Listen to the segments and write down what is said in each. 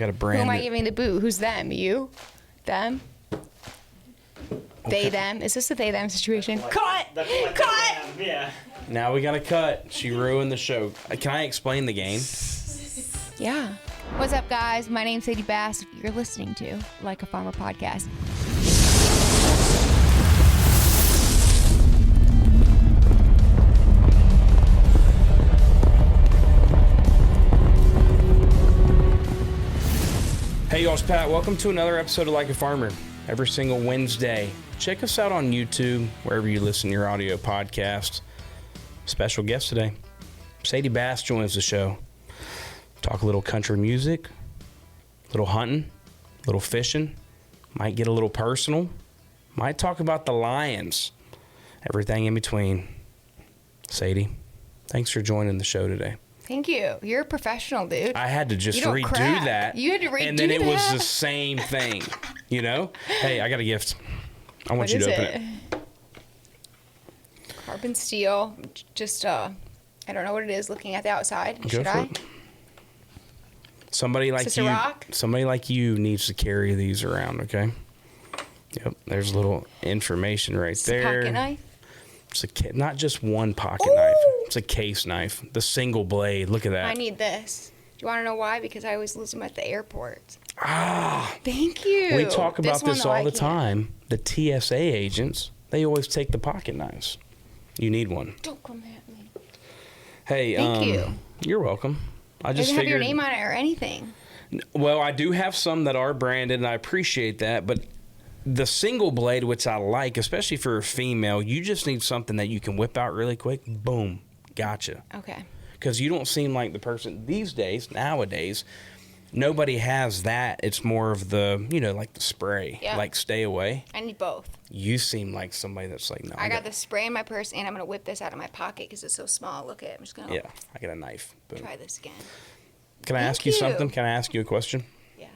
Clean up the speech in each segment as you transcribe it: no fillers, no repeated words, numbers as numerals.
got a brand. Who am I giving the boot? Who's them? You? Them? They, them? Is this a they, them situation? Cut! Cut! Yeah. Now we got to cut. She ruined the show. Can I explain the game? Yeah. What's up, guys? My name's Sadie Bass. You're listening to Like a Farmer podcast. Hey, y'all, it's Pat. Welcome to another episode of Like a Farmer. Every single Wednesday. Check us out on YouTube, wherever you listen to your audio podcast. Special guest today. Sadie Bass joins the show. Talk a little country music, a little hunting, a little fishing. Might get a little personal. Might talk about the Lions. Everything in between. Sadie, thanks for joining the show today. Thank you. You're a professional, dude. I had to just You don't redo crack. that. You had to redo and then it that? was the same thing, you know? Hey, I got a gift. I want What you is to open it? it. Carbon steel. Just, I don't know what it is looking at the outside. Go Should for I? it. Somebody like this a you. rock? Somebody like you needs to carry these around, okay? Yep. There's a little information right It's a there. pocket knife? It's not just one pocket Ooh! knife. It's a case knife. The single blade. Look at that. I need this. Do you want to know why? Because I always lose them at the airport. Ah. Thank you. We talk about one, this though, all I the can't. time. The TSA agents, they always take the pocket knives. You need one. Don't come at me. Hey, Thank you. You're welcome. I It just doesn't have your figured. name on it or anything. Well, I do have some that are branded, and I appreciate that. But the single blade, which I like, especially for a female, you just need something that you can whip out really quick. Boom, gotcha. Okay. Because you don't seem like the person these days. Nowadays, nobody has that. It's more of the, like the spray, Yeah. like stay away. I need both. You seem like somebody that's like, no. I got the spray in my purse, and I'm going to whip this out of my pocket because it's so small. Look at it. I'm just going to Yeah, I got a knife. Boom. try this again. Can I ask you something? Can I ask you a question? Yeah.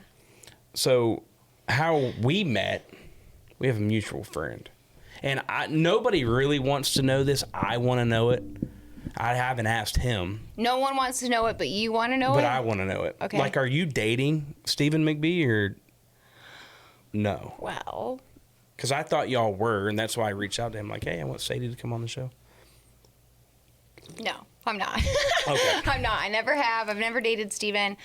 So, how we met, we have a mutual friend. And nobody really wants to know this. I want to know it. I haven't asked him. No one wants to know it, but you want to know it? But I want to know it. Okay. Like, are you dating Steven McBee or no? Well. Because I thought y'all were, and that's why I reached out to him. Like, hey, I want Sadie to come on the show. No, I'm not. Okay. I'm not. I never have. I've never dated Steven.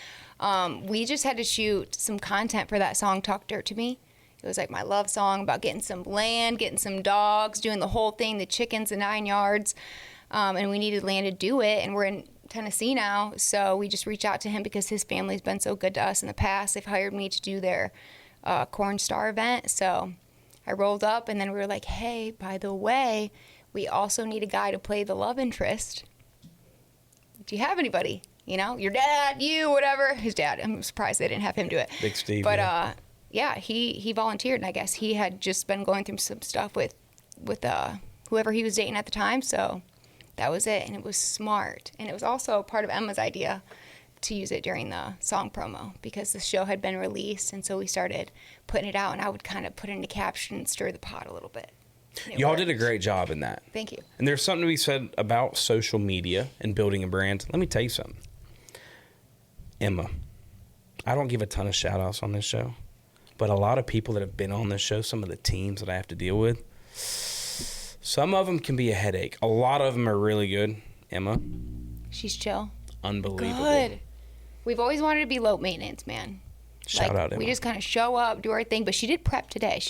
We just had to shoot some content for that song, Talk Dirt to Me. It was like my love song about getting some land, getting some dogs, doing the whole thing, the chickens, the 9 yards. And we needed land to do it. And we're in Tennessee now. So we just reached out to him because his family's been so good to us in the past. They've hired me to do their Corn Star event. So I rolled up, and then we were like, hey, by the way, we also need a guy to play the love interest. Do you have anybody? Your dad, you, whatever. His dad. I'm surprised they didn't have him do it. Big Steve. But yeah, he volunteered, and I guess he had just been going through some stuff with whoever he was dating at the time. So that was it, and it was smart. And it was also part of Emma's idea to use it during the song promo because the show had been released, and so we started putting it out, and I would kind of put in the caption and stir the pot a little bit. Y'all did a great job in that. Thank you. And there's something to be said about social media and building a brand. Let me tell you something. Emma, I don't give a ton of shout outs on this show, but a lot of people that have been on this show, some of the teams that I have to deal with, some of them can be a headache. A lot of them are really good. Emma, She's chill. unbelievable. Good. We've always wanted to be low maintenance, man. Shout out, Emma. We just kind of show up, do our thing, but she did prep today.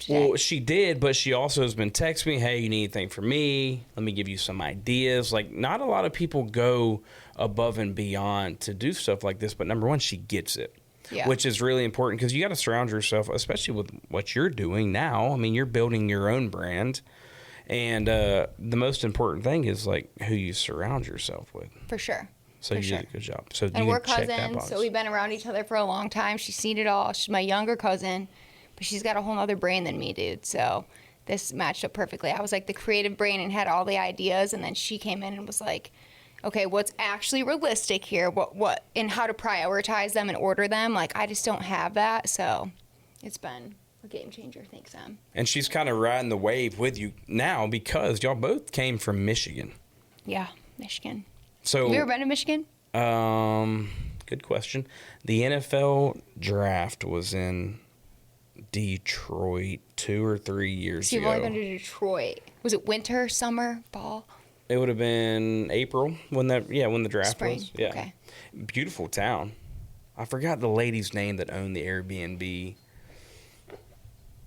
Well, she did, but she also has been texting me, hey, you need anything from me? Let me give you some ideas. Like, not a lot of people go above and beyond to do stuff like this, but number one, she gets it, Yeah. which is really important because you got to surround yourself, especially with what you're doing now. I mean, you're building your own brand, and the most important thing is, like, who you surround yourself with. For sure. So For you sure. did a good job. So And you we're can check that cousins, box. so we've been around each other for a long time. She's seen it all. She's my younger cousin, but she's got a whole other brain than me, dude. So this matched up perfectly. I was like the creative brain and had all the ideas, and then she came in and was like, okay, what's actually realistic here? What and how to prioritize them and order them? Like, I just don't have that. So it's been a game changer. Thanks, Em. And she's kind of riding the wave with you now because y'all both came from Michigan. Yeah, Michigan. So Have you ever been to Michigan? good Good question. The NFL draft was in Detroit 2 or 3 years So you've ago. only been to Detroit. Was it winter, summer, fall? It would have been April when the draft Spring. was. Yeah. Okay. Beautiful town. I forgot the lady's name that owned the Airbnb.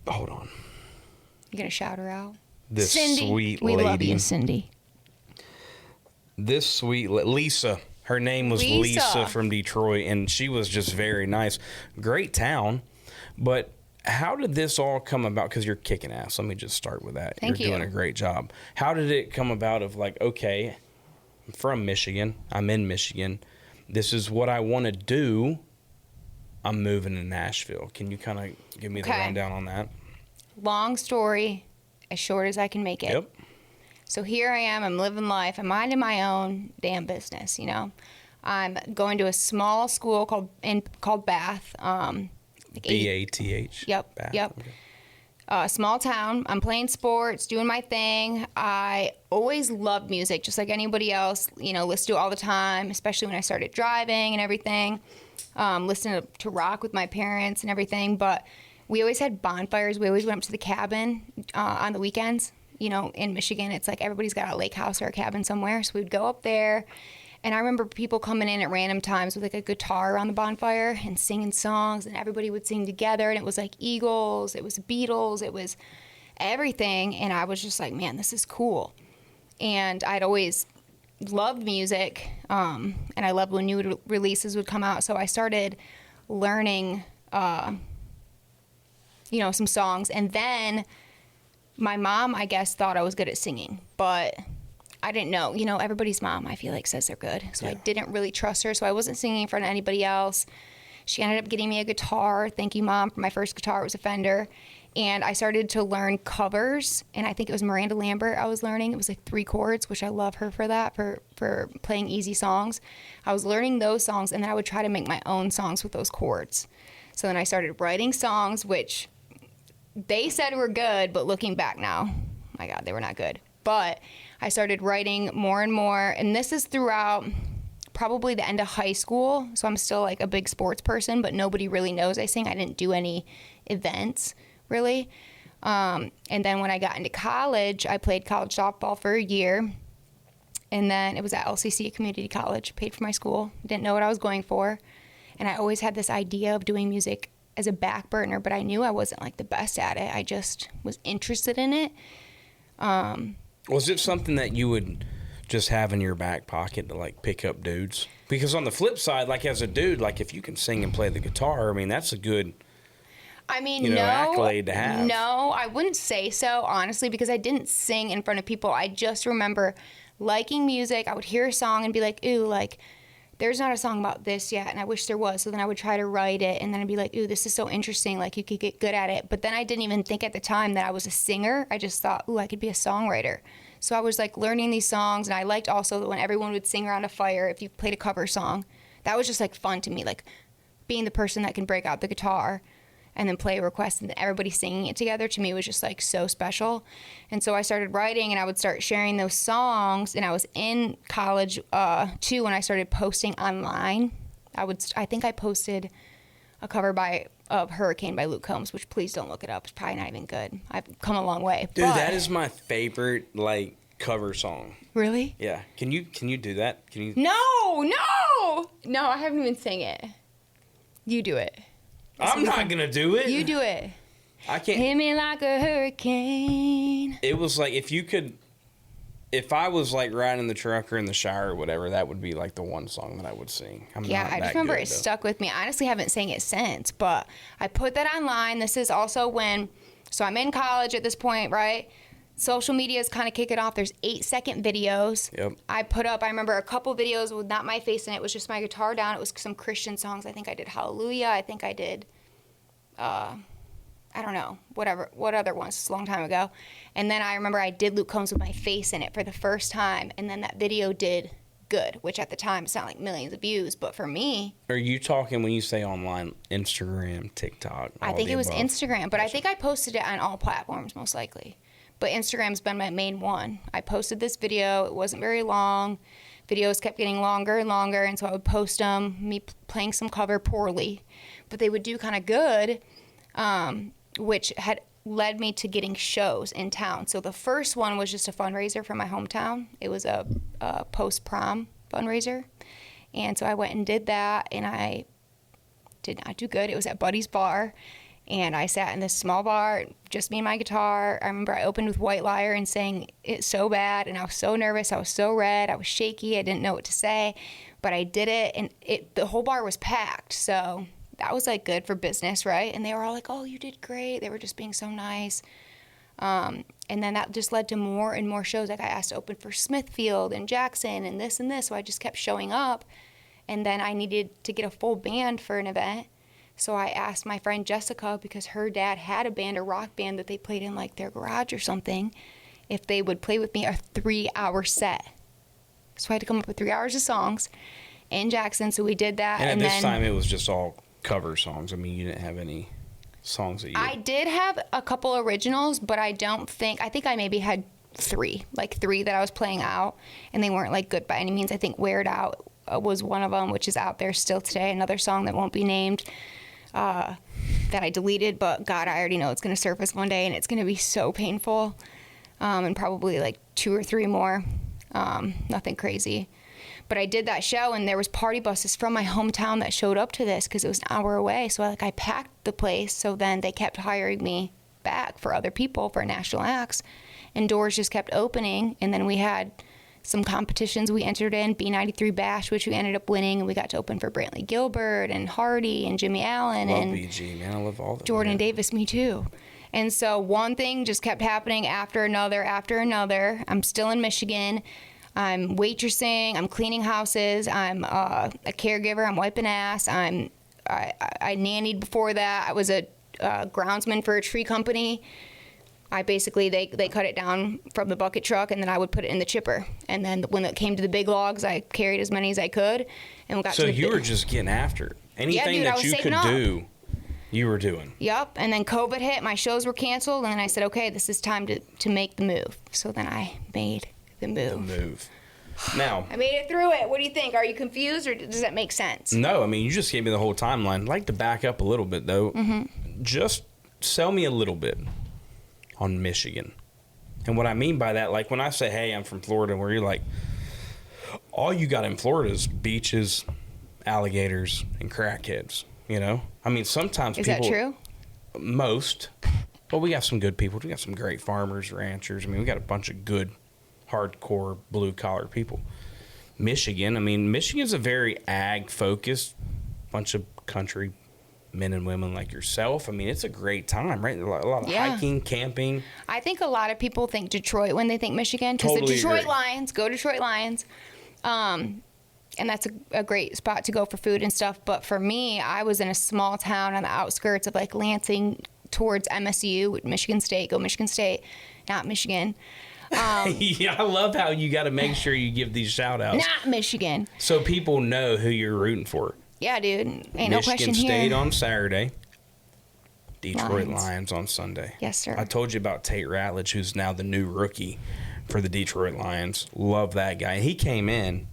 Hold on. You gonna shout her out? This Cindy. sweet We lady. love you, Cindy. This sweet Lisa. Her name was Lisa from Detroit, and she was just very nice. Great town. But how did this all come about? Because you're kicking ass. Let me just start with that. Thank you. You're doing a great job. How did it come about of like, okay, I'm from Michigan. I'm in Michigan. This is what I want to do. I'm moving to Nashville. Can you kind of give me the rundown on that? Long story, as short as I can make it. Yep. So here I am, I'm living life, I'm minding my own damn business, you know. I'm going to a small school called Bath. B-A-T-H? Yep, Bath. yep. Okay. Small town, I'm playing sports, doing my thing. I always loved music, just like anybody else, you know, listen to it all the time, especially when I started driving and everything. Listening to rock with my parents and everything, but we always had bonfires. We always went up to the cabin on the weekends. You know, in Michigan, it's like everybody's got a lake house or a cabin somewhere. So we'd go up there. And I remember people coming in at random times with like a guitar around the bonfire and singing songs. And everybody would sing together. And it was like Eagles, it was Beatles, it was everything. And I was just like, man, this is cool. And I'd always loved music. And I loved when new releases would come out. So I started learning, you know, some songs. And then my mom, I guess, thought I was good at singing, but I didn't know. You know, everybody's mom, I feel like, says they're good. So I didn't really trust her. So I wasn't singing in front of anybody else. She ended up getting me a guitar. Thank you, Mom, for my first guitar. It was a Fender. And I started to learn covers. And I think it was Miranda Lambert I was learning. It was like 3 chords, which I love her for that, for playing easy songs. I was learning those songs, and then I would try to make my own songs with those chords. So then I started writing songs, which they said were good, but looking back now, my God, they were not good. But I started writing more and more, and this is throughout probably the end of high school, so I'm still like a big sports person, but nobody really knows I sing. I didn't do any events, really. And then when I got into college, I played college softball for a year, and then it was at LCC Community College, paid for my school, didn't know what I was going for, and I always had this idea of doing music as a back burner, but I knew I wasn't like the best at it. I just was interested in it. Was it something that you would just have in your back pocket to like pick up dudes? Because on the flip side, like as a dude, like if you can sing and play the guitar, I mean, that's a good, accolade to have. No, I wouldn't say so, honestly, because I didn't sing in front of people. I just remember liking music. I would hear a song and be like, ooh, like, there's not a song about this yet, and I wish there was. So then I would try to write it, and then I'd be like, ooh, this is so interesting. Like, you could get good at it. But then I didn't even think at the time that I was a singer. I just thought, ooh, I could be a songwriter. So I was, like, learning these songs, and I liked also when everyone would sing around a fire, if you played a cover song. That was just, like, fun to me, like, being the person that can break out the guitar and then play a request, and everybody singing it together, to me was just like so special. And so I started writing, and I would start sharing those songs, and I was in college too when I started posting online. I think I posted a cover of Hurricane by Luke Combs, which please don't look it up. It's probably not even good. I've come a long way. Dude, that is my favorite like cover song. Really? Yeah. Can you do that? Can you? No, I haven't even sang it. You do it. I'm not gonna do it. You do it. I can't. Hit me like a hurricane. It was like if I was like riding in the truck or in the shower or whatever, that would be like the one song that I would sing. I just remember it stuck with me. I honestly haven't sang it since, but I put that online. This is also so I'm in college at this point, right? Social media is kind of kicking off. There's 8-second videos. Yep. I remember a couple videos with not my face in it. It was just my guitar down. It was some Christian songs. I think I did Hallelujah. I think I did, I don't know, what other ones. It's a long time ago. And then I remember I did Luke Combs with my face in it for the first time. And then that video did good, which at the time, it's not like millions of views. But for me. Are you talking when you say online, Instagram, TikTok? I think it was Instagram. But I think I posted it on all platforms, most likely. But Instagram's been my main one. I posted this video. It wasn't very long. videos kept getting longer and longer, and so I would post them, me playing some cover poorly, but they would do kind of good, which had led me to getting shows in town. So the first one was just a fundraiser for my hometown. It was a post-prom fundraiser, and so I went and did that, and I did not do good. It was at Buddy's Bar, and I sat in this small bar, just me and my guitar. I remember I opened with White Liar and sang it so bad, and I was so nervous. I was so red. I was shaky. I didn't know what to say, but I did it, and the whole bar was packed. So that was like good for business, right? And they were all like, "Oh, you did great." They were just being so nice. And then that just led to more and more shows. Like I asked to open for Smithfield and Jackson and this and this. So I just kept showing up. And then I needed to get a full band for an event. So I asked my friend Jessica, because her dad had a band, a rock band that they played in like their garage or something, if they would play with me a 3-hour set. So I had to come up with 3 hours of songs in Jackson. So we did that. And at this time, it was just all cover songs. I mean, you didn't have any songs that you... I did have a couple originals, but I think I maybe had three that I was playing out, and they weren't like good by any means. I think Wear It Out was one of them, which is out there still today. Another song that won't be named, that I deleted, but God, I already know it's going to surface one day, and it's going to be so painful, and probably like 2 or 3 more, nothing crazy. But I did that show, and there was party buses from my hometown that showed up to this because it was an hour away. So I packed the place. So then they kept hiring me back for other people for national acts, and doors just kept opening. And then we had some competitions we entered in, B93 Bash, which we ended up winning, and we got to open for Brantley Gilbert and Hardy and Jimmy Allen love and BG, man. I love all of them. Jordan Davis, me too. And so one thing just kept happening after another after another. I'm still in Michigan. I'm waitressing, I'm cleaning houses, I'm a caregiver, I'm wiping ass, I nannied before that. I was a groundsman for a tree company. I basically, they cut it down from the bucket truck, and then I would put it in the chipper. And then when it came to the big logs, I carried as many as I could. And we got so to you were just getting after it. Anything that you could do, you were doing. Yep. And then COVID hit, my shows were canceled, and then I said, okay, this is time to make the move. So then I made the move. Now, I made it through it. What do you think? Are you confused, or does that make sense? No, I mean, you just gave me the whole timeline. I'd like to back up a little bit, though. Mm-hmm. Just sell me a little bit on Michigan. And what I mean by that, like when I say, hey, I'm from Florida, where you're like, all you got in Florida is beaches, alligators, and crackheads, you know? I mean, sometimes people... Is that true? Most. But we got some good people. We got some great farmers, ranchers. I mean, we got a bunch of good, hardcore, blue-collar people. Michigan's a very ag-focused bunch of country men and women like yourself. I mean, it's a great time, right? A lot of hiking, camping. I think a lot of people think Detroit when they think Michigan, because totally the Detroit agree. Lions, go Detroit Lions. And that's a great spot to go for food and stuff. But for me, I was in a small town on the outskirts of like Lansing towards MSU, Michigan State, go Michigan State, not Michigan. Yeah, I love how you got to make sure you give these shout outs. Not Michigan. So people know who you're rooting for. Yeah, dude. Ain't no question here. Michigan State on Saturday. Detroit Lions on Sunday. Yes, sir. I told you about Tate Ratledge, who's now the new rookie for the Detroit Lions. Love that guy. He came in,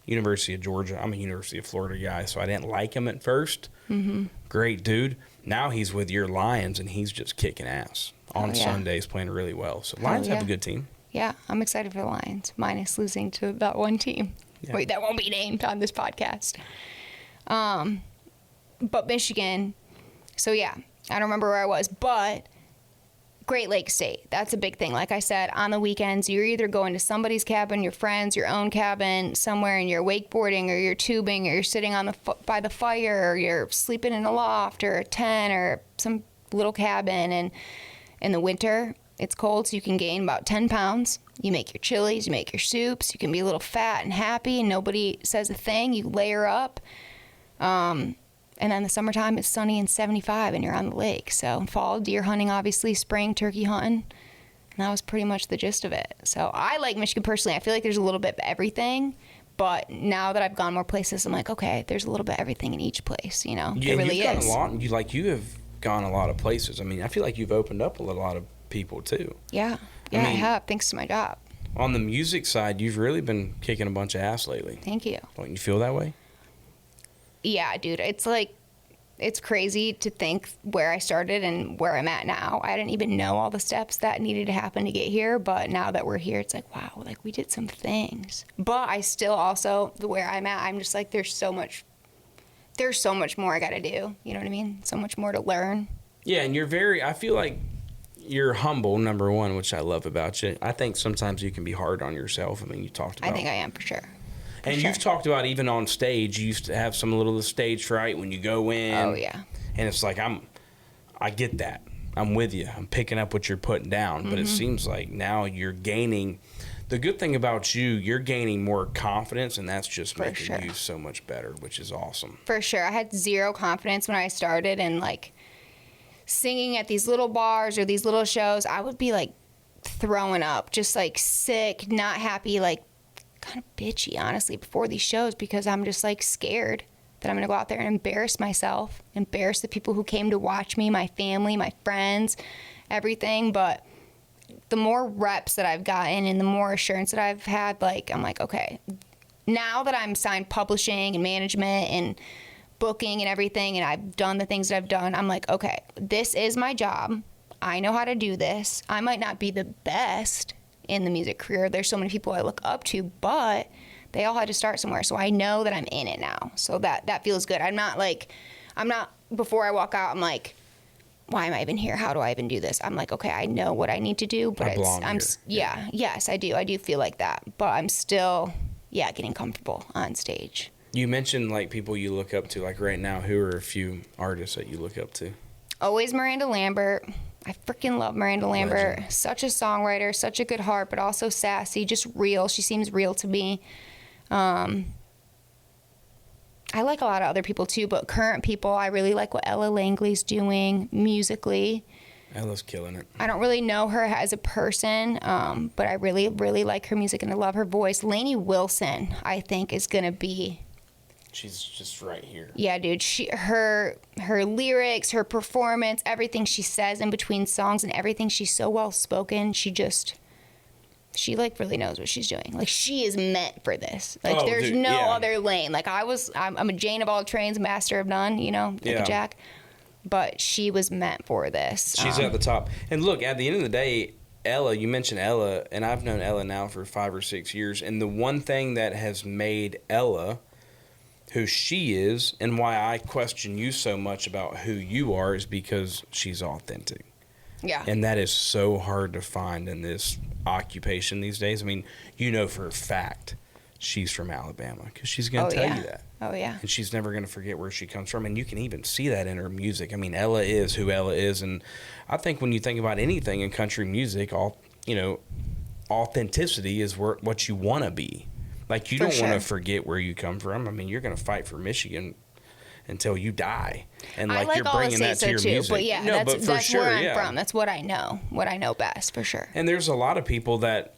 University of Georgia. I'm a University of Florida guy, so I didn't like him at first. Mm-hmm. Great dude. Now he's with your Lions, and he's just kicking ass. On Sundays, playing really well. So Lions have a good team. Yeah, I'm excited for the Lions, minus losing to that one team. Yeah. Wait, that won't be named on this podcast. But Michigan, so yeah, I don't remember where I was, but Great Lakes State, that's a big thing. Like I said, on the weekends, you're either going to somebody's cabin, your friends, your own cabin, somewhere, and you're wakeboarding, or you're tubing, or you're sitting on by the fire, or you're sleeping in a loft, or a tent, or some little cabin. And in the winter, it's cold, so you can gain about 10 pounds. You make your chilies, you make your soups, you can be a little fat and happy, and nobody says a thing. You layer up. And then the summertime, it's sunny and 75, and you're on the lake. So fall, deer hunting, obviously, spring, turkey hunting. And that was pretty much the gist of it. So I like Michigan personally. I feel like there's a little bit of everything. But now that I've gone more places, I'm like, okay, there's a little bit of everything in each place, you know? Yeah, it really you've is. Gotten a lot, you have gone a lot of places. I mean, I feel like you've opened up a lot of people, too. Yeah. Yeah, I have, thanks to my job. On the music side, you've really been kicking a bunch of ass lately. Thank you. Don't you feel that way? Yeah, dude. It's like, it's crazy to think where I started and where I'm at now. I didn't even know all the steps that needed to happen to get here, but now that we're here, it's like, wow, like we did some things. But I still also, where I'm at, I'm just like, there's so much more I got to do. You know what I mean? So much more to learn. Yeah, and I feel like you're humble, number one, which I love about you. I think sometimes you can be hard on yourself. I mean, you talked about... I think I am, for sure. You've talked about even on stage, you used to have some little stage fright when you go in. Oh, yeah. And it's like, I get that. I'm with you. I'm picking up what you're putting down. But it seems like now you're gaining... The good thing about you're gaining more confidence, and that's just making you so much better, which is awesome. For sure. I had zero confidence when I started, and, like, singing at these little bars or these little shows, I would be, like, throwing up, just, like, sick, not happy, like, kind of bitchy, honestly, before these shows, because I'm just like scared that I'm gonna go out there and embarrass myself, embarrass the people who came to watch me, my family, my friends, everything. But the more reps that I've gotten and the more assurance that I've had, like, I'm like, okay, now that I'm signed publishing and management and booking and everything, and I've done the things that I've done, I'm like, okay, this is my job. I know how to do this. I might not be the best in the music career. There's so many people I look up to, but they all had to start somewhere. So I know that I'm in it now. So that feels good. I'm not before I walk out, I'm like, why am I even here? How do I even do this? I'm like, okay, I know what I need to do, but yes, I do. I do feel like that, but I'm still, getting comfortable on stage. You mentioned like people you look up to, like right now, who are a few artists that you look up to? Always Miranda Lambert. I freaking love Miranda Lambert. Legend. Such a songwriter, such a good heart, but also sassy, just real. She seems real to me. I like a lot of other people too, but current people, I really like what Ella Langley's doing musically. Ella's killing it. I don't really know her as a person, but I really, really like her music and I love her voice. Lainey Wilson, I think, is going to be... She's just right here. Yeah, dude. Her lyrics, her performance, everything she says in between songs and everything, she's so well spoken. She like really knows what she's doing. Like, she is meant for this. Like, there's no other lane. Like, I'm a Jane of all trades, master of none, like a Jack. But she was meant for this. She's at the top. And look, at the end of the day, Ella, you mentioned Ella, and I've known Ella now for 5 or 6 years. And the one thing that has made Ella who she is and why I question you so much about who you are is because she's authentic. Yeah. And that is so hard to find in this occupation these days. I mean, for a fact she's from Alabama because she's going to tell you that. Oh, yeah. And she's never going to forget where she comes from. And you can even see that in her music. I mean, Ella is who Ella is. And I think when you think about anything in country music, authenticity is what you want to be. Like, you don't want to forget where you come from. I mean, you're going to fight for Michigan until you die. And, like you're bringing that to your music. But, yeah, that's where I'm from. That's what I know best, for sure. And there's a lot of people that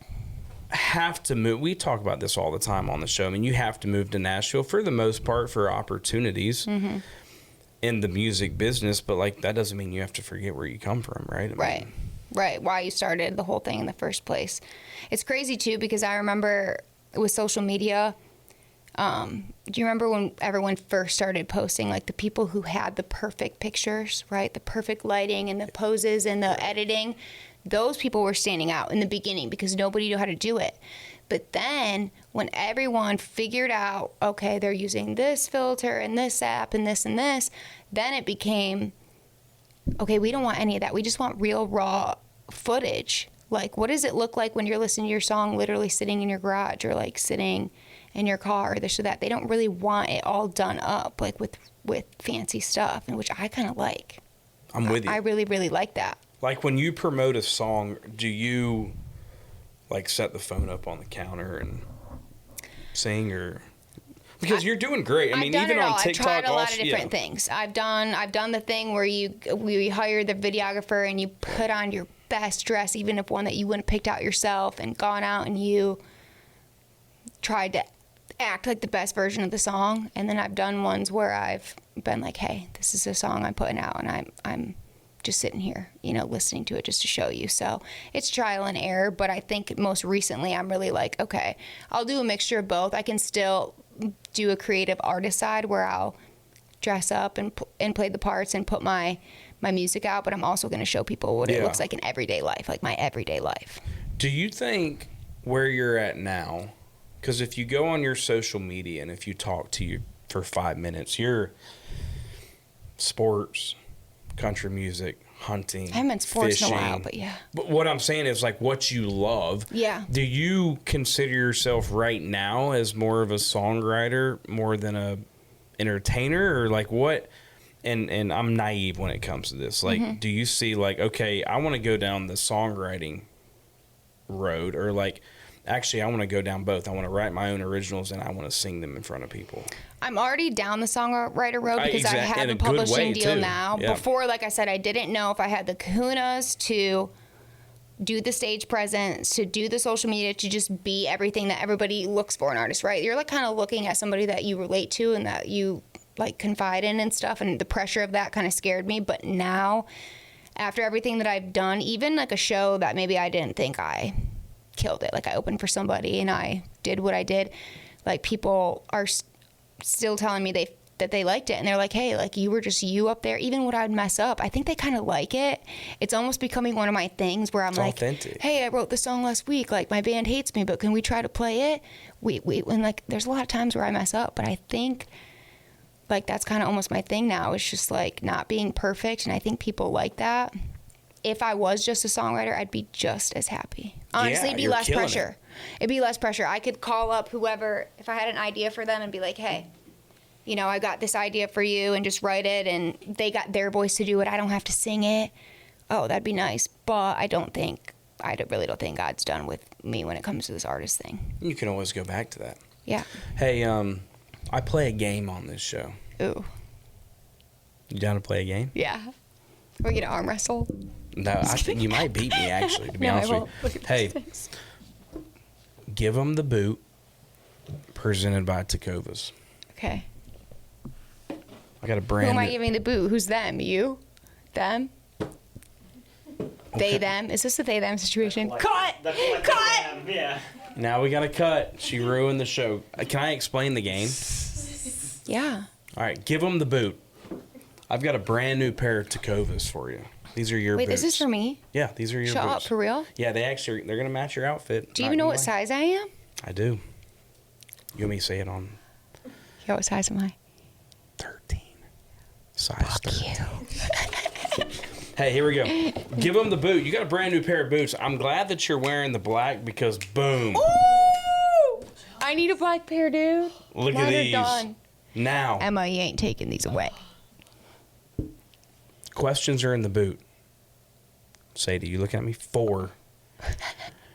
have to move. We talk about this all the time on the show. I mean, you have to move to Nashville for the most part for opportunities in the music business. But, like, that doesn't mean you have to forget where you come from, right? Right. Why you started the whole thing in the first place. It's crazy, too, because I remember... with social media, do you remember when everyone first started posting, like, the people who had the perfect pictures, right? The perfect lighting and the poses and the editing? Those people were standing out in the beginning because nobody knew how to do it. But then when everyone figured out, okay, they're using this filter and this app and this, then it became, okay, we don't want any of that. We just want real, raw footage. Like, what does it look like when you're listening to your song literally sitting in your garage or, like, sitting in your car or this or that? They don't really want it all done up, like, with fancy stuff, and which I kind of like. I'm with you. I really, really like that. Like, when you promote a song, do you, like, set the phone up on the counter and sing or... Because you're doing great. I mean, even on TikTok, I've tried a lot of different things. I've done the thing where we hire the videographer and you put on your best dress, even if one that you wouldn't have picked out yourself, and gone out and you tried to act like the best version of the song. And then I've done ones where I've been like, hey, this is a song I'm putting out and I'm just sitting here, listening to it just to show you. So it's trial and error, but I think most recently I'm really like, okay, I'll do a mixture of both. I can still do a creative artist side where I'll dress up and play the parts and put my music out, but I'm also going to show people what it looks like in everyday life, like my everyday life. Do you think where you're at now, because if you go on your social media and if you talk to you for 5 minutes, you're sports, country music, hunting, I haven't been sports fishing. in a while, but yeah. But what I'm saying is like what you love. Yeah. Do you consider yourself right now as more of a songwriter more than a entertainer, or like what? And I'm naive when it comes to this. Like, do you see like, okay, I want to go down the songwriting road, or like, actually, I want to go down both. I want to write my own originals and I want to sing them in front of people. I'm already down the songwriter road because I have a publishing deal now. Yeah. Before, like I said, I didn't know if I had the kahunas to do the stage presence, to do the social media, to just be everything that everybody looks for an artist, right? You're like kind of looking at somebody that you relate to and that you like confide in and stuff, and the pressure of that kind of scared me. But now, after everything that I've done, even like a show that maybe I didn't think I killed it, like I opened for somebody and I did what I did, like people are still telling me that they liked it, and they're like, hey, like you were just you up there. Even when I would mess up, I think they kind of like it. It's almost becoming one of my things where I'm like, authentic. Hey, I wrote this song last week, like my band hates me, but can we try to play it? And like there's a lot of times where I mess up, but I think like that's kind of almost my thing now. It's just like not being perfect, and I think people like that. If I was just a songwriter, I'd be just as happy. Honestly, it'd be less pressure. It'd be less pressure. I could call up whoever, if I had an idea for them, and be like, hey, I got this idea for you, and just write it, and they got their voice to do it. I don't have to sing it. Oh, that'd be nice. But I really don't think God's done with me when it comes to this artist thing. You can always go back to that. Yeah. Hey, I play a game on this show. Ooh. You down to play a game? Yeah. We're going to arm wrestle? No, I think you might beat me, actually, to be honest with you. Hey, Give 'em the Boot, presented by TECOVAS. Okay. I got a brand Who am I giving the boot? Who's them? You? Them? Okay. They, them? Is this a they, them situation? Cut! Yeah. Now we got to cut. She ruined the show. Can I explain the game? Yeah. All right, Give 'em the Boot. I've got a brand new pair of TECOVAS for you. These are your boots. Wait, this is for me? Yeah, these are your Shut boots. up, for real? Yeah, they're going to match your outfit. Do you even know what size I am? I do. You want me to say it on? Yeah, what size am I? 13. Size 13. You. Hey, here we go. Give 'em the boot. You got a brand new pair of boots. I'm glad that you're wearing the black because boom. Ooh! I need a black pair, dude. Look Mine at are these. done. Now. Emma, you ain't taking these away. Questions are in the boot. Sadie, you looking at me? 4.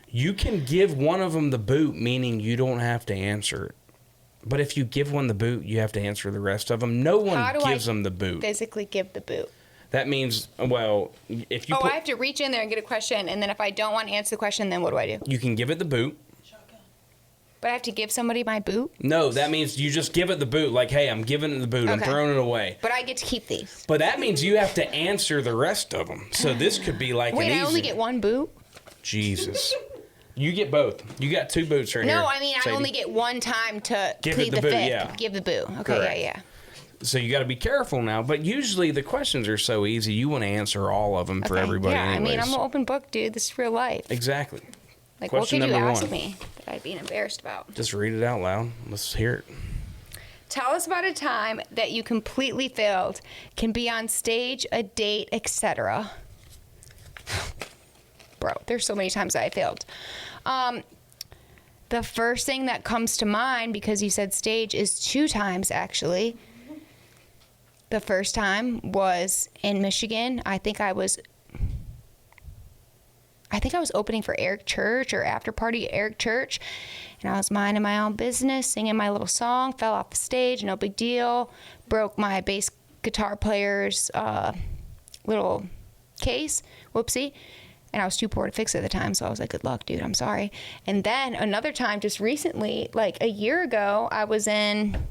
You can give one of them the boot, meaning you don't have to answer it. But if you give one the boot, you have to answer the rest of them. No one gives them the boot. Physically give the boot. That means, well, if you I have to reach in there and get a question, and then if I don't want to answer the question, then what do I do? You can give it the boot. But I have to give somebody my boot? No, that means you just give it the boot. Like, hey, I'm giving it the boot. I'm Okay. throwing it away. But I get to keep these. But that means you have to answer the rest of them. So this could be like Wait, an I only easy. get one boot? Jesus. You get both. You got 2 boots right here. No, I mean, I Sadie. only get one time to Give plead it the the boot, fifth. yeah. Give the boot. Okay, Correct. yeah. So you got to be careful now. But usually the questions are so easy, you want to answer all of them for Okay. everybody Yeah, anyways. I mean, I'm an open book, dude. This is real life. Exactly. Like, Question what could you number ask 1. me that I'd be embarrassed about? Just read it out loud. Let's hear it. Tell us about a time that you completely failed. Can be on stage, a date, etc. Bro, there's so many times that I failed. The first thing that comes to mind, because you said stage, is 2 times, actually. The first time was in Michigan. I think I was opening for Eric Church, or after party Eric Church, and I was minding my own business, singing my little song, fell off the stage, no big deal, broke my bass guitar player's little case, whoopsie, and I was too poor to fix it at the time, so I was like, good luck, dude, I'm sorry. And then another time, just recently, like a year ago, I was in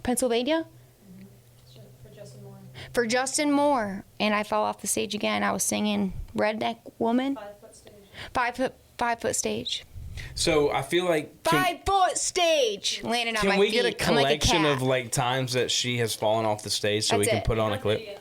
Pennsylvania? for Justin Moore. And I fell off the stage again. I was singing Redneck Woman. 5-foot stage. 5 foot stage. So I feel like 5 foot stage. Landing on my feet. can we get a collection cat. of like times that she has fallen off the stage so we That's can it. put on a clip? Videos.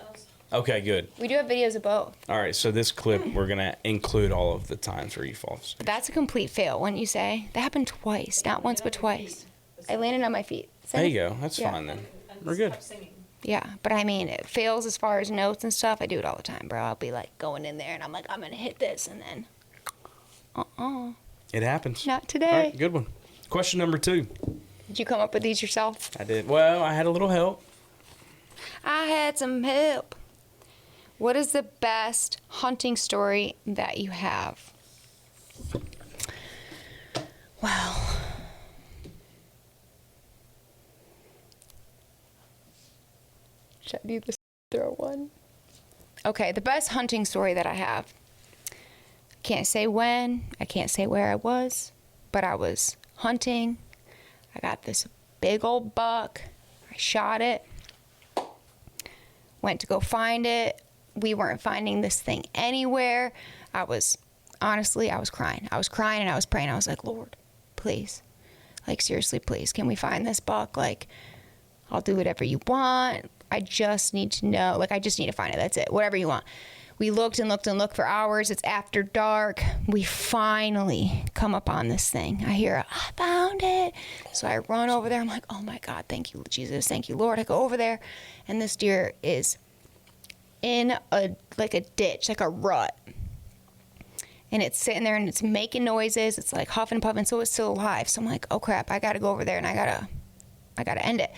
Okay, good. We do have videos of both. All right, so this clip we're gonna include all of the times where you fall off the stage. That's a complete fail, wouldn't you say? That happened twice. Not once, but twice. I landed on my feet. There you go. That's Yeah. fine then. And We're good. kept singing. Yeah, but I mean, it fails as far as notes and stuff. I do it all the time, bro. I'll be like going in there and I'm like, I'm gonna hit this, and then, It happens. not today. All right, good one. Question number 2. Did you come up with these yourself? I did. Well, I had a little help. I had some help. What is the best hunting story that you have? Well, should I do the throw one? Okay, the best hunting story that I have. Can't say when, I can't say where I was, but I was hunting. I got this big old buck. I shot it. Went to go find it. We weren't finding this thing anywhere. I was crying. I was crying and I was praying. I was like, Lord, please. Like, seriously, please. Can we find this buck? Like, I'll do whatever you want. I just need to know. Like, I just need to find it. That's it. Whatever you want. We looked and looked and looked for hours. It's after dark. We finally come upon this thing. I hear, I found it. So I run over there. I'm like, oh my God, thank you, Jesus. Thank you, Lord. I go over there, and this deer is in a ditch, like a rut. And it's sitting there and it's making noises. It's like huffing and puffing, so it's still alive. So I'm like, oh crap, I gotta go over there and I gotta end it.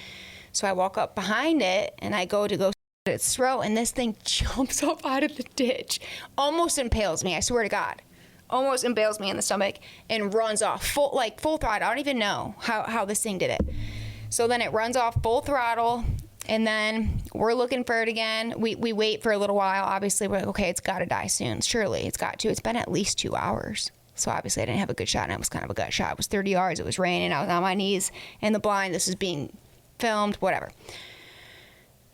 So I walk up behind it and I go slit its throat, and this thing jumps up out of the ditch, almost impales me, I swear to God. Almost impales me in the stomach and runs off full throttle. I don't even know how this thing did it. So then it runs off full throttle. And then we're looking for it again. We wait for a little while. Obviously, we're like, okay, it's got to die soon. Surely, it's got to. It's been at least 2 hours. So obviously, I didn't have a good shot, and it was kind of a gut shot. It was 30 yards. It was raining. I was on my knees in the blind. This is being filmed, whatever.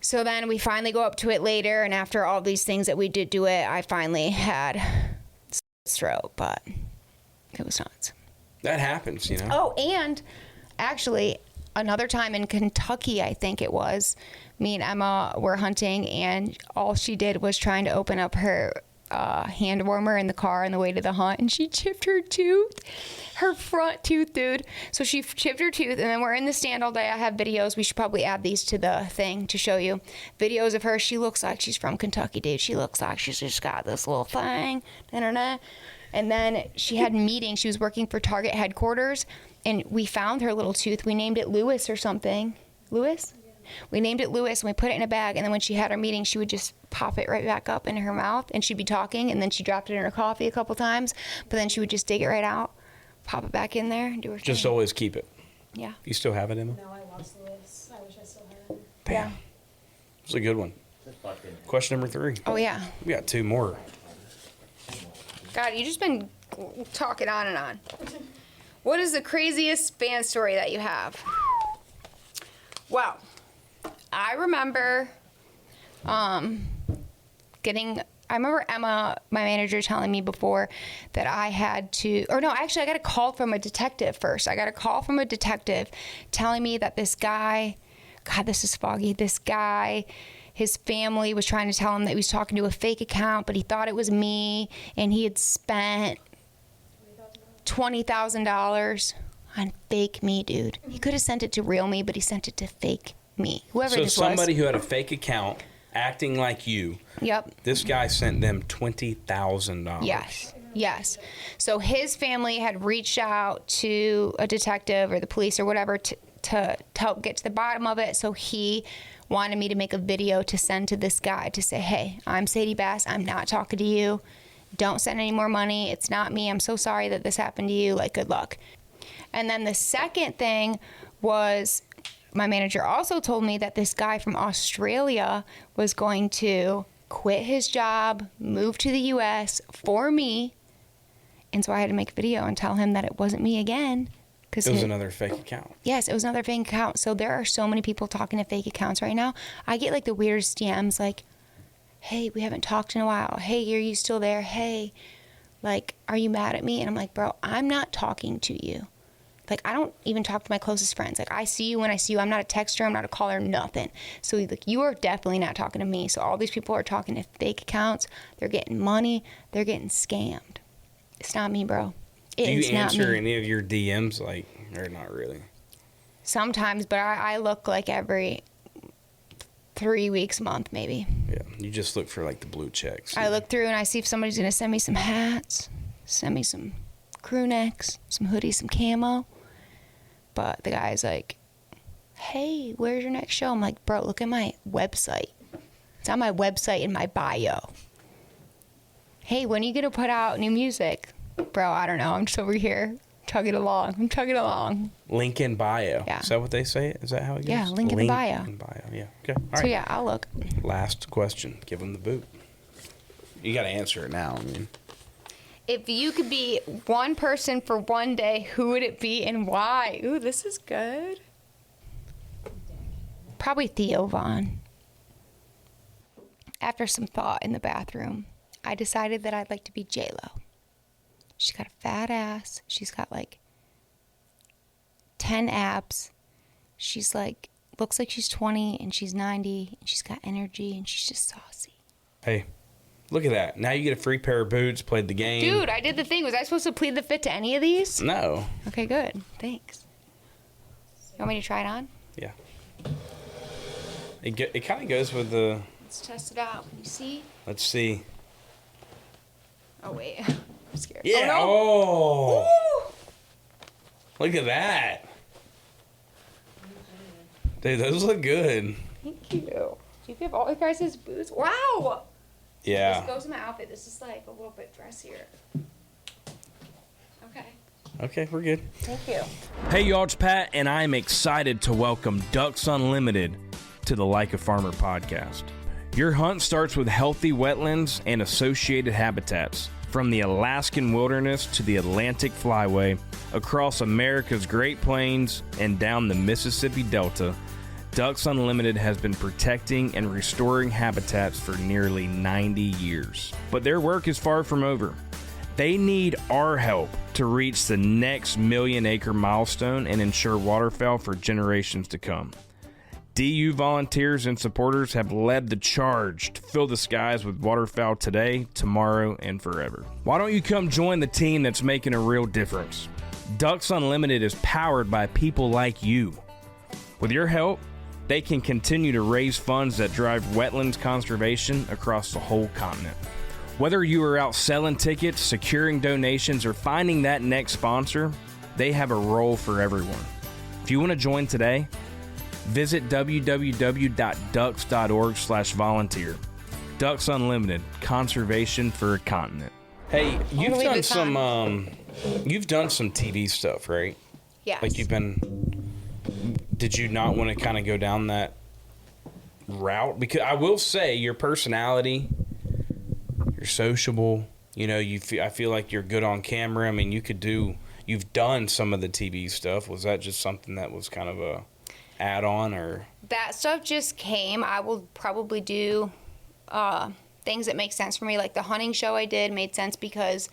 So then we finally go up to it later, and after all these things that we did to it, I finally had throat, but it was nuts. That happens, you know. Oh, and actually, another time in Kentucky, I think it was, me and Emma were hunting, and all she did was trying to open up her hand warmer in the car on the way to the hunt, and she chipped her tooth, her front tooth, dude. So she chipped her tooth, and then we're in the stand all day. I have videos. We should probably add these to the thing to show you. Videos of her. She looks like she's from Kentucky, dude. She looks like she's just got this little thing. And then she had meetings. She was working for Target headquarters, and we found her little tooth. We named it Lewis or something. Lewis? Yeah. We named it Lewis, and we put it in a bag, and then when she had her meeting, she would just pop it right back up into her mouth, and she'd be talking, and then she dropped it in her coffee a couple times, but then she would just dig it right out, pop it back in there, and do her Just thing. always keep it. Yeah. You still have it, Emma? No, I lost Lewis. I wish I still had it. Damn. Yeah. It's a good one. Question number 3. Oh, yeah. We got 2 more. God, you just been talking on and on. What is the craziest fan story that you have? Well, I remember I remember Emma, my manager, telling me before that I had to, or no, actually I got a call from a detective first. I got a call from a detective telling me that this guy, God, this is foggy, this guy, his family was trying to tell him that he was talking to a fake account, but he thought it was me, and he had spent $20,000 on fake me, dude. He could have sent it to real me, but he sent it to fake me. Whoever this was. So somebody who had a fake account acting like you. Yep. This guy sent them $20,000. Yes. So his family had reached out to a detective or the police or whatever to help get to the bottom of it. So he wanted me to make a video to send to this guy to say, hey, I'm Sadie Bass. I'm not talking to you. Don't send any more money. It's not me. I'm so sorry that this happened to you. Like, good luck. And then the second thing was my manager also told me that this guy from Australia was going to quit his job, move to the U.S. for me. And so I had to make a video and tell him that it wasn't me again, It was another fake account. Yes, it was another fake account. So there are so many people talking to fake accounts right now. I get like the weirdest DMs like, hey, we haven't talked in a while. Hey, are you still there? Hey, like, are you mad at me? And I'm like, bro, I'm not talking to you. Like, I don't even talk to my closest friends. Like, I see you when I see you. I'm not a texter. I'm not a caller, nothing. So, like, you are definitely not talking to me. So, all these people are talking to fake accounts. They're getting money. They're getting scammed. It's not me, bro. Do you answer any of your DMs, like, or not really? Sometimes, but I look like every 3 weeks, a month, maybe. Yeah, you just look for, like, the blue checks. I look through and I see if somebody's going to send me some hats, send me some crew necks, some hoodies, some camo. But the guy's like, hey, where's your next show? I'm like, bro, look at my website. It's on my website in my bio. Hey, when are you going to put out new music? Bro, I don't know. I'm just over here chugging along. I'm chugging along. Link in bio. Yeah. Is that what they say? Is that how it goes? Yeah, link in the bio. Link in bio, yeah. Okay, all right. So, yeah, I'll look. Last question. Give them the boot. You got to answer it now. I mean, If you could be one person for one day, who would it be and why? Ooh, this is good. Probably Theo Vaughn. After some thought in the bathroom, I decided that I'd like to be J-Lo. She's got a fat ass. She's got like 10 abs. She's like, looks like she's 20 and she's 90 and she's got energy and she's just saucy. hey, look at that. Now you get a free pair of boots, played the game. Dude, I did the thing. Was I supposed to plead the fifth to any of these? No. Okay, good. Thanks. You want me to try it on? Yeah. It kind of goes with the... Let's test it out. Can you see? Let's see. Oh, wait. I'm scared. Yeah. Oh, no. Oh. Look at that. Dude, those look good. Thank you. Do you give all you guys his boots? Wow. Yeah. This goes in my outfit. This is like a little bit dressier. Okay. Okay, we're good. Thank you. Hey, y'all, it's Pat, and I'm excited to welcome Ducks Unlimited to the Like a Farmer podcast. Your hunt starts with healthy wetlands and associated habitats. From the Alaskan wilderness to the Atlantic flyway, across America's Great Plains and down the Mississippi Delta, Ducks Unlimited has been protecting and restoring habitats for nearly 90 years. But their work is far from over. They need our help to reach the next million-acre milestone and ensure waterfowl for generations to come. DU volunteers and supporters have led the charge to fill the skies with waterfowl today, tomorrow, and forever. Why don't you come join the team that's making a real difference? Ducks Unlimited is powered by people like you. With your help, they can continue to raise funds that drive wetlands conservation across the whole continent. Whether you are out selling tickets, securing donations, or finding that next sponsor, they have a role for everyone. If you want to join today, visit www.ducks.org/volunteer. Ducks Unlimited, conservation for a continent. Hey, you've done some TV stuff, right? Yes. Like did you not want to kind of go down that route? Because I will say your personality, you're sociable, I feel like you're good on camera. I mean, you've done some of the TV stuff. Was that just something that was kind of a add-on, or? That stuff just came. I will probably do things that make sense for me. Like the hunting show I did made sense because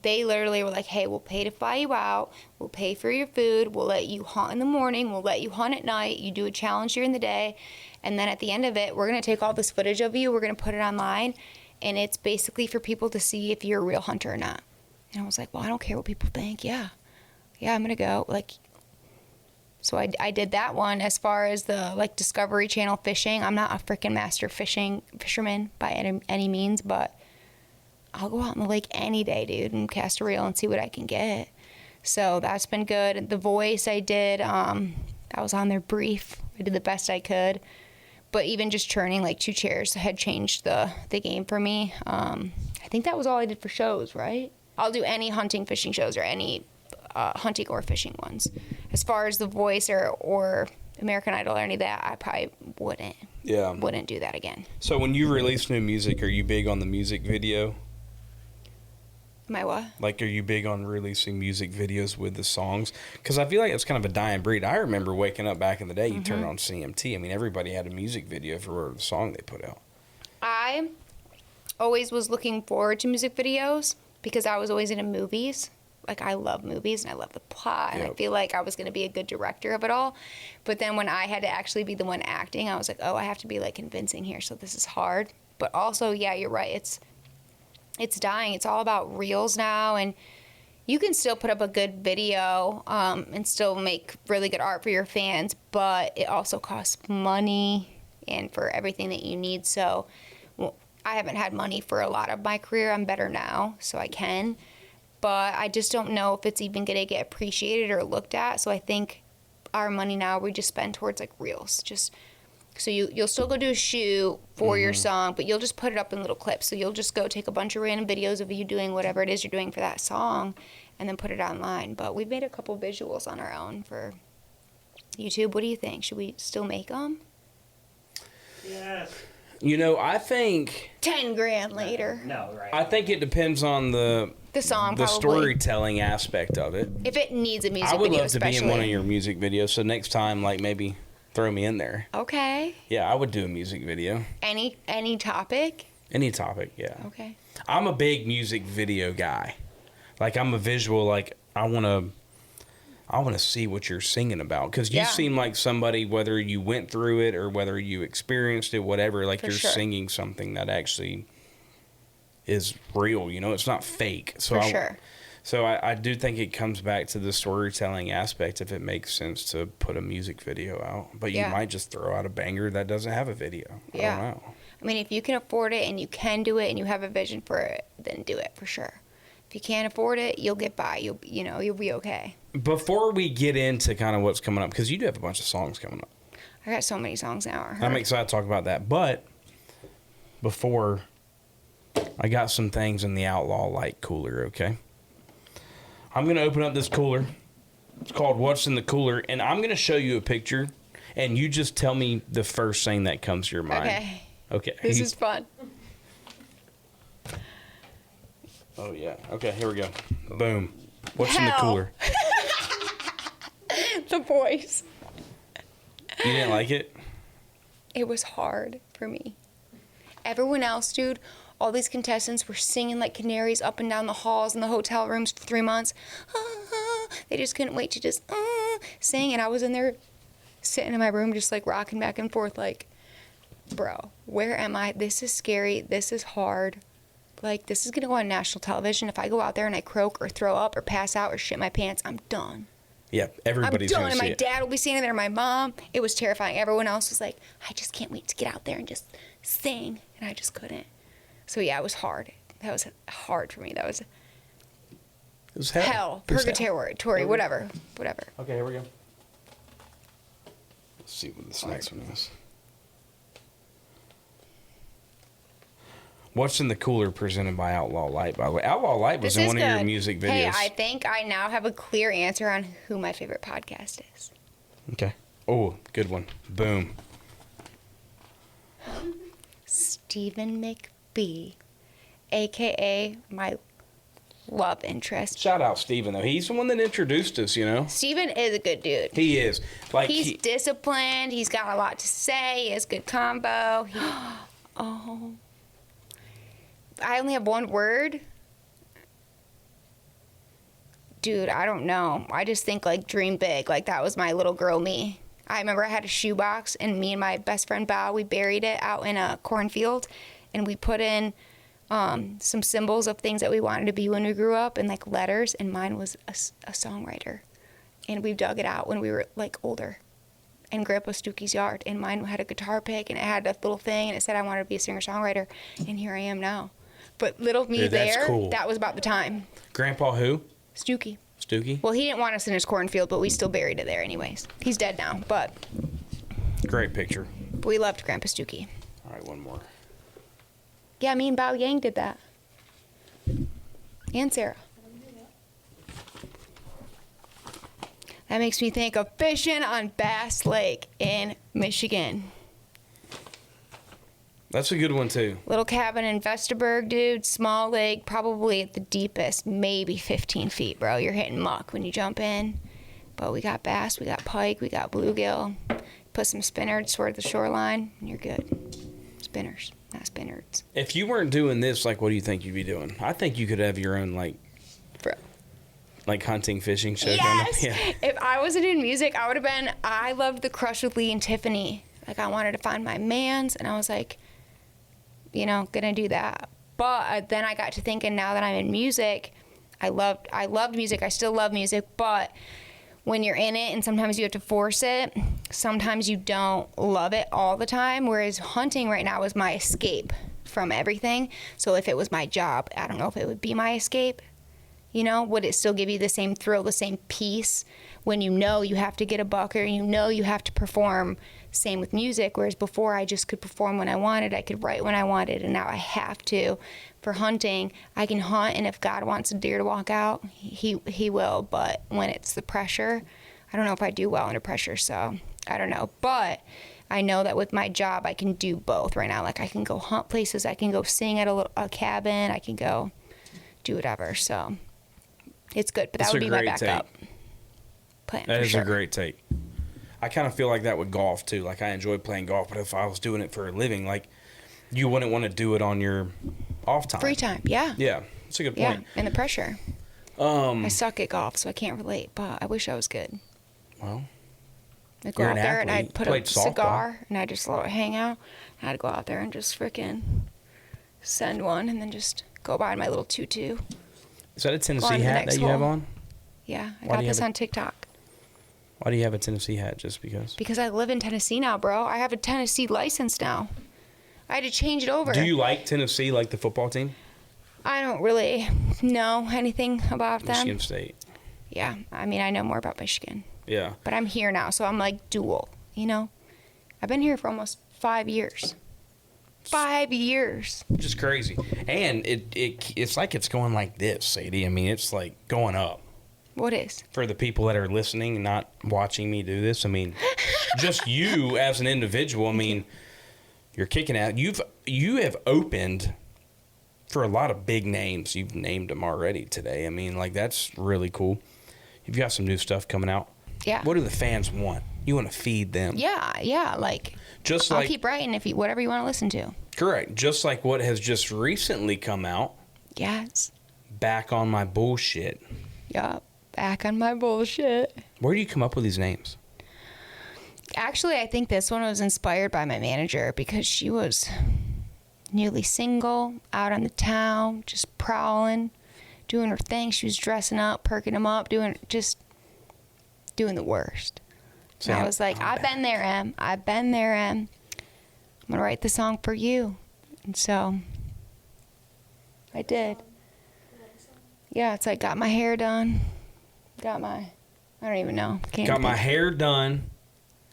they literally were like, hey, we'll pay to fly you out. We'll pay for your food. We'll let you hunt in the morning. We'll let you hunt at night. You do a challenge during the day. And then at the end of it, we're going to take all this footage of you. We're going to put it online. And it's basically for people to see if you're a real hunter or not. And I was like, well, I don't care what people think. Yeah, I'm going to go. So I did that one. As far as the Discovery Channel fishing, I'm not a freaking master fisherman by any means, but I'll go out in the lake any day, dude, and cast a reel and see what I can get. So that's been good. The Voice I did, I was on there brief. I did the best I could. But even just churning 2 chairs had changed the game for me. I think that was all I did for shows, right? I'll do any hunting, fishing shows or any hunting or fishing ones. As far as The Voice or American Idol or any of that, I probably wouldn't do that again. So when you release new music, are you big on the music video? My what? Like, are you big on releasing music videos with the songs? Because I feel like it's kind of a dying breed. I remember waking up back in the day, you turn on CMT. I mean, everybody had a music video for the song they put out. I always was looking forward to music videos because I was always into movies. Like, I love movies and I love the plot, and I feel like I was going to be a good director of it all. But then when I had to actually be the one acting, I was like, oh, I have to be, like, convincing here, so this is hard. But also, yeah, you're right. It's dying. It's all about reels now, and you can still put up a good video and still make really good art for your fans, but it also costs money and for everything that you need. So I haven't had money for a lot of my career. I'm better now, so I can. But I just don't know if it's even going to get appreciated or looked at. So I think our money now we just spend towards, like, reels. Just so you'll still go do a shoot for your song, but you'll just put it up in little clips. So you'll just go take a bunch of random videos of you doing whatever it is you're doing for that song and then put it online. But we've made a couple visuals on our own for YouTube. What do you think? Should we still make them? Yes. You know, I think... 10 grand later. No, right. I think it depends on the song, the probably. storytelling aspect of it. If it needs a music video, I would love to especially. be in one of your music videos, so next time, like, maybe throw me in there. Okay. Yeah, I would do a music video. Any topic? Any topic, yeah. Okay. I'm a big music video guy. Like, I'm a visual, like, I want to see what you're singing about. Because you seem like somebody, whether you went through it or whether you experienced it, whatever, like, you're singing something that actually is real, you know? It's not fake. So So I do think it comes back to the storytelling aspect, if it makes sense to put a music video out. But you might just throw out a banger that doesn't have a video. I don't know. I mean, if you can afford it and you can do it and you have a vision for it, then do it for sure. If you can't afford it, you'll get by. You'll be okay. Before we get into kind of what's coming up, because you do have a bunch of songs coming up. I got so many songs now. I'm excited to talk about that. But before, I got some things in the Outlaw Light cooler, okay? I'm going to open up this cooler. It's called What's in the Cooler. And I'm going to show you a picture. And you just tell me the first thing that comes to your mind. Okay. Okay. This is fun. Oh, yeah. Okay, here we go. Boom. What's in the cooler? The voice. You didn't like it? It was hard for me. Everyone else, dude, all these contestants were singing like canaries up and down the halls in the hotel rooms for 3 months. They just couldn't wait to just sing. And I was in there sitting in my room just like rocking back and forth like, bro, where am I? This is scary. This is hard. Like, this is going to go on national television. If I go out there and I croak or throw up or pass out or shit my pants, I'm done. Yeah, everybody's going to see it. And my dad will be standing there, my mom. It was terrifying. Everyone else was like, I just can't wait to get out there and just sing. And I just couldn't. So, yeah, it was hard. That was hard for me. That was It was hell. purgatory, whatever. Okay, here we go. Let's see what this next one is. What's in the Cooler presented by Outlaw Light, by the way. Outlaw Light was in one of your music videos. Hey, I think I now have a clear answer on who my favorite podcast is. Okay. Oh, good one. Boom. Steven McBee, a.k.a. my love interest. Shout out Steven, though. He's the one that introduced us, you know? Steven is a good dude. He is. Like, he's disciplined. He's got a lot to say. He has good combo. I only have one word. Dude, I don't know. I just think, like, dream big. Like, that was my little girl me. I remember I had a shoebox, and me and my best friend, Bao, we buried it out in a cornfield, and we put in some symbols of things that we wanted to be when we grew up, and, like, letters, and mine was a songwriter. And we dug it out when we were, like, older in Grandpa Stooky's yard, and mine had a guitar pick, and it had a little thing, and it said I wanted to be a singer-songwriter, and here I am now. But little me there, cool. That was about the time. Grandpa who? Stooky. Stooky? Well, he didn't want us in his cornfield, but we still buried it there anyways. He's dead now, but... Great picture. We loved Grandpa Stooky. All right, one more. Yeah, me and Bao Yang did that. And Sarah. That makes me think of fishing on Bass Lake in Michigan. That's a good one, too. Little cabin in Vesterberg, dude. Small lake, probably at the deepest, maybe 15 feet, bro. You're hitting muck when you jump in. But we got bass, we got pike, we got bluegill. Put some spinners toward the shoreline, and you're good. Spinners, not spinners. If you weren't doing this, like, what do you think you'd be doing? I think you could have your own, Bro. like hunting, fishing show. Yes! Yeah. If I wasn't in music, I would have been, I loved the Crush with Lee and Tiffany. Like, I wanted to find my mans, and I was like, you know, gonna do that. But then I got to thinking, now that I'm in music, I loved music. I still love music, but when you're in it and sometimes you have to force it, sometimes you don't love it all the time. Whereas hunting right now is my escape from everything. So if it was my job, I don't know if it would be my escape. You know, would it still give you the same thrill, the same peace when you know you have to get a buck or you know you have to perform? Same with music, whereas before I just could perform when I wanted, I could write when I wanted, and now I have to. For hunting, I can hunt, and if God wants a deer to walk out, he will, but when it's the pressure, I don't know if I do well under pressure, so I don't know. But I know that with my job, I can do both right now. Like, I can go hunt places, I can go sing at a cabin, I can go do whatever, so it's good, but that would be my backup plan. That for is sure. a great take. I kind of feel like that with golf, too. Like, I enjoy playing golf, but if I was doing it for a living, like, you wouldn't want to do it on your off time. Free time, yeah. Yeah, that's a good Yeah, point. and the pressure. I suck at golf, so I can't relate, but I wish I was good. Well, I'd go you're out an there and athlete. I'd put Played a softball. cigar and I'd just let it hang out. And I'd go out there and just freaking send one and then just go by in my little tutu. is that a Go Tennessee on to the hat next that you have hole. on? Yeah, I Why do got you this have on TikTok. Why do you have a Tennessee hat? Just because? Because I live in Tennessee now, bro. I have a Tennessee license now. I had to change it over. Do you like Tennessee, like the football team? I don't really know anything about them. Michigan State. Yeah, I mean, I know more about Michigan. Yeah. But I'm here now, so I'm like dual, you know? I've been here for almost 5 years. 5 years. Which is crazy. And it's like it's going like this, Sadie. I mean, it's like going up. What is? For the people that are listening, not watching me do this, I mean, just you as an individual, I mean, you're kicking out. You have opened for a lot of big names. You've named them already today. I mean, like, that's really cool. You've got some new stuff coming out. Yeah. What do the fans want? You want to feed them. Yeah, like, Just I'll like, keep writing if you, whatever you want to listen to. correct. Just like what has just recently come out, Yes. Back on My Bullshit. Yup. Back on my bullshit. Where do you come up with these names? Actually, I think this one was inspired by my manager because she was newly single, out on the town, just prowling, doing her thing. She was dressing up, perking them up, doing the worst. And I was like, I've been there, Em. I've been there, Em. I'm going to write the song for you. And so I did. Yeah, it's like, got my hair done. I don't even know. Can't Got my think. hair done.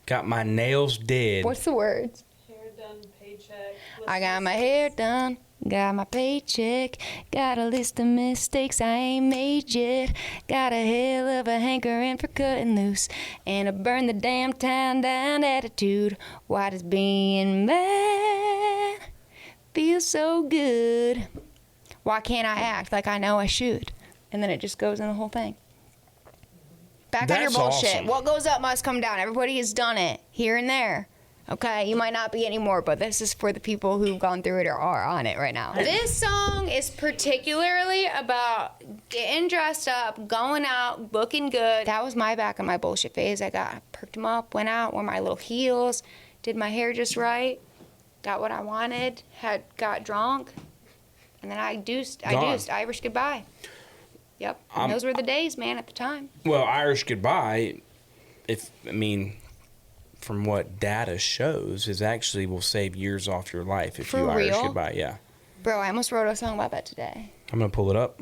Got my nails did. What's the words? Hair done, paycheck. I got my hair done, got my paycheck, got a list of mistakes I ain't made yet, got a hell of a hankering for cutting loose, and a burn the damn town down attitude. Why does being mad feel so good? Why can't I act like I know I should? And then it just goes in the whole thing. Back on your That's bullshit. awesome. What goes up must come down. Everybody has done it here and there. Okay, you might not be anymore, but this is for the people who've gone through it or are on it right now. This song is particularly about getting dressed up, going out, looking good. That was my back on my bullshit phase. I perked them up, went out, wore my little heels, did my hair just right, got what I wanted, got drunk, and then I deuced Irish goodbye. Yep, and those were the days, man, at the time. Well, Irish Goodbye, from what data shows, is actually will save years off your life if For you Irish real? Goodbye. Yeah. Bro, I almost wrote a song about that today. I'm going to pull it up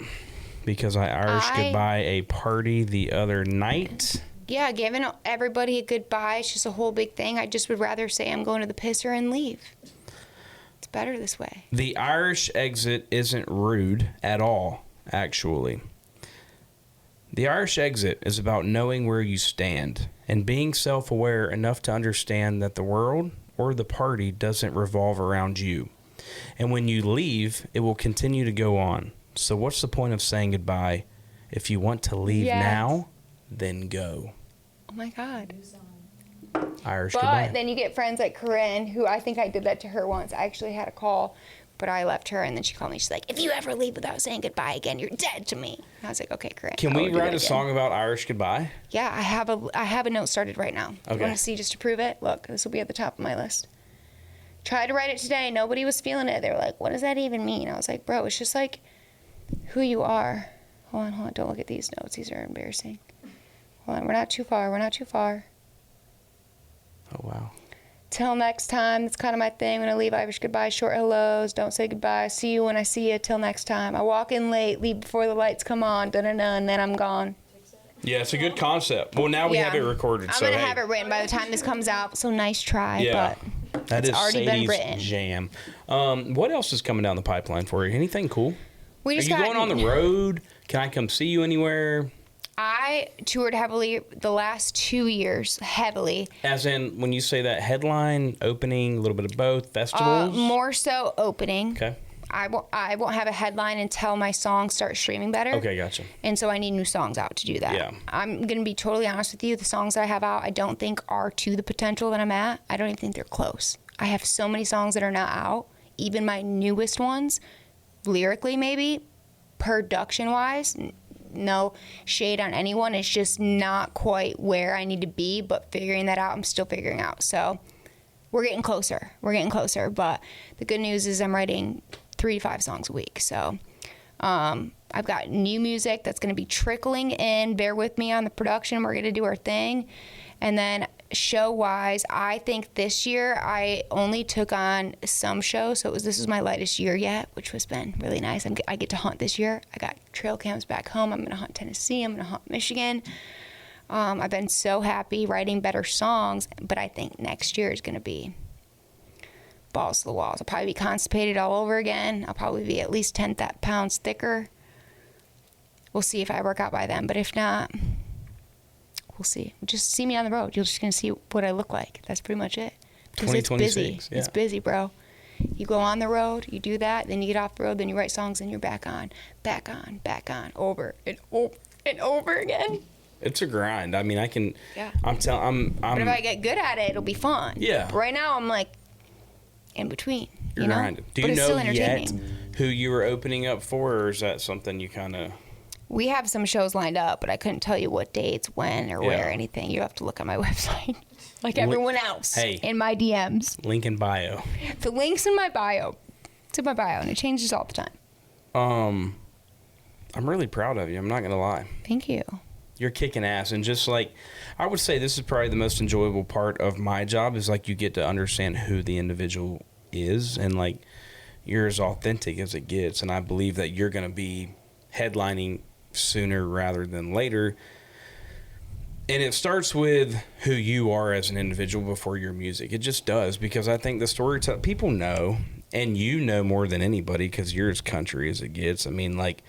because I Irish Goodbye a party the other night. Yeah, giving everybody a goodbye. It's just a whole big thing. I just would rather say I'm going to the pisser and leave. It's better this way. The Irish exit isn't rude at all, actually. The Irish exit is about knowing where you stand and being self-aware enough to understand that the world or the party doesn't revolve around you. And when you leave, it will continue to go on. So what's the point of saying goodbye? If you want to leave now, then go. Oh my God. Irish But goodbye. then you get friends like Corinne, who I think I did that to her once. I actually had a call, but I left her, and then she called me. She's like, if you ever leave without saying goodbye again, you're dead to me. And I was like, okay, Corinne. Can we write a song about Irish goodbye? Yeah, I have a note started right now. Okay. You want to see just to prove it? Look, this will be at the top of my list. Tried to write it today. Nobody was feeling it. They were like, what does that even mean? I was like, bro, it's just like who you are. Hold on. Don't look at these notes. These are embarrassing. Hold on. We're not too far. Oh, wow. Till next time. That's kind of my thing. When I leave, Irish goodbye, short hellos. Don't say goodbye. See you when I see you. Till next time. I walk in late, leave before the lights come on. Da-da-da, and then I'm gone. Yeah, it's a good concept. Well, now we have it recorded. I'm going to have it written by the time this comes out. So nice try, but that it's is already been Sadie's written. jam. What else is coming down the pipeline for you? Anything cool? We Are just you got going on the road? Can I come see you anywhere? I toured heavily the last 2 years, heavily. As in, when you say that, headline, opening, a little bit of both, festivals? More so opening. Okay. I won't have a headline until my songs start streaming better. Okay, gotcha. And so I need new songs out to do that. Yeah. I'm going to be totally honest with you. The songs that I have out, I don't think are to the potential that I'm at. I don't even think they're close. I have so many songs that are not out. Even my newest ones, lyrically maybe, production-wise, no shade on anyone. It's just not quite where I need to be, but figuring that out, I'm still figuring out. So we're getting closer. But the good news is I'm writing 3 to 5 songs a week. So I've got new music that's going to be trickling in. Bear with me on the production. We're going to do our thing. And then show-wise, I think this year I only took on some shows. So this is my lightest year yet, which has been really nice. I get to hunt this year. I got trail camps back home. I'm going to hunt Tennessee. I'm going to hunt Michigan. I've been so happy writing better songs, but I think next year is going to be balls to the walls. I'll probably be constipated all over again. I'll probably be at least 10 pounds thicker. We'll see if I work out by then, but if not, we'll see. Just see me on the road. You're just going to see what I look like. That's pretty much it. Because it's busy. Yeah. It's busy, bro. You go on the road, you do that, then you get off the road, then you write songs, and you're back on, over and over again. It's a grind. I mean, I can. Yeah. But if I get good at it, it'll be fun. Yeah. But right now, I'm like in between. You're you know? grinding. Do But you it's know still yet entertaining. who you were opening up for, or is that something you kind of? We have some shows lined up, but I couldn't tell you what dates, when, or where, anything. You have to look on my website, like everyone else. Hey. In my DMs. Link in bio. The link's in my bio. It's in my bio, and it changes all the time. I'm really proud of you. I'm not gonna lie. Thank you. You're kicking ass, and just like I would say, this is probably the most enjoyable part of my job is like you get to understand who the individual is, and like you're as authentic as it gets. And I believe that you're gonna be headlining sooner rather than later. And it starts with who you are as an individual before your music. It just does, because I think the storytelling, people know, and you know more than anybody because you're as country as it gets. I mean, like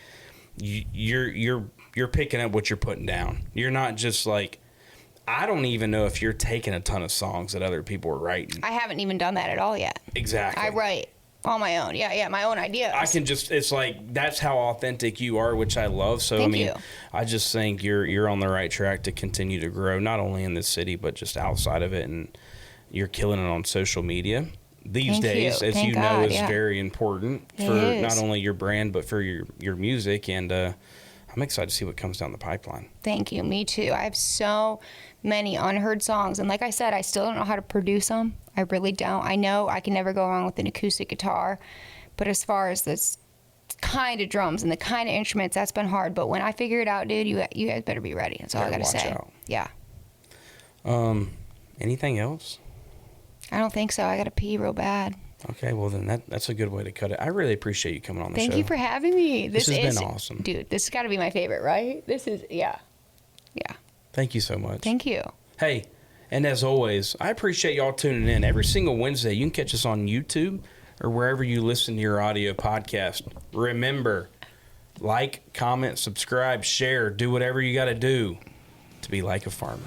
you're picking up what you're putting down. You're not just like, I don't even know if you're taking a ton of songs that other people are writing. I haven't even done that at all yet. Exactly. I write on my own. Yeah, my own ideas. I can just, it's like, that's how authentic you are, which I love. So, Thank I mean, you. I just think you're on the right track to continue to grow, not only in this city, but just outside of it. And you're killing it on social media. These Thank days, you. as Thank you know, God, is yeah. very important It for is. not only your brand, but for your music. And I'm excited to see what comes down the pipeline. Thank you. Me too. I have so many unheard songs. And like I said, I still don't know how to produce them. I really don't. I know I can never go wrong with an acoustic guitar. But as far as this kind of drums and the kind of instruments, that's been hard. But when I figure it out, dude, you guys better be ready. That's all I got to Watch say. out. Yeah. Anything else? I don't think so. I got to pee real bad. Okay, well then that's a good way to cut it. I really appreciate you coming on the show. Thank you for having me. This has been awesome. Dude, this has got to be my favorite, right? This is, yeah. Yeah. Thank you so much. Thank you. Hey, and as always, I appreciate y'all tuning in. Every single Wednesday, you can catch us on YouTube or wherever you listen to your audio podcast. Remember, like, comment, subscribe, share, do whatever you got to do to be like a farmer.